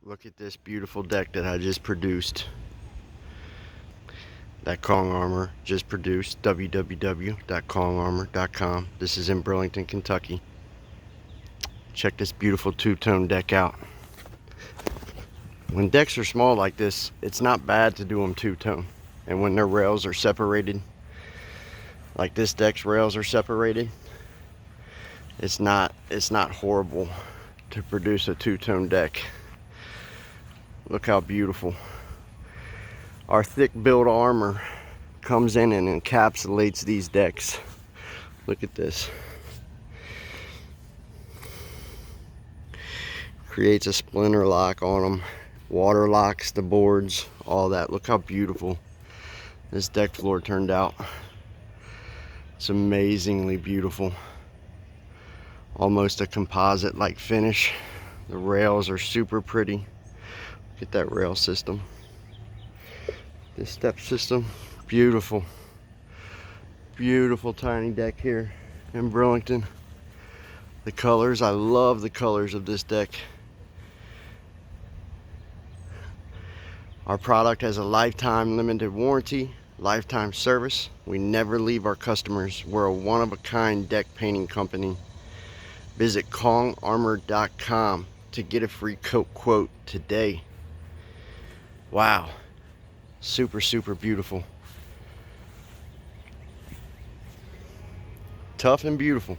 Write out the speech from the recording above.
Look at this beautiful deck that I just produced. That Kong Armor just produced. www.kongarmor.com. This is in Burlington, Kentucky. Check this beautiful two-tone deck out. When decks are small like this, it's not bad to do them two-tone. And when their rails are separated, like this deck's rails are separated, it's not horrible to produce a two-tone deck. Look how beautiful. Our thick build armor comes in and encapsulates these decks. Look at this. Creates a splinter lock on them. Water locks the boards, all that. Look how beautiful this deck floor turned out. It's amazingly beautiful. Almost a composite like finish. The rails are super pretty. Look at that rail system. This step system, beautiful. Beautiful tiny deck here in Burlington. The colors, I love the colors of this deck. Our product has a lifetime limited warranty, lifetime service. We never leave our customers. We're a one-of-a-kind deck painting company. Visit kongarmor.com to get a free quote today. Wow. Super, super beautiful. Tough and beautiful.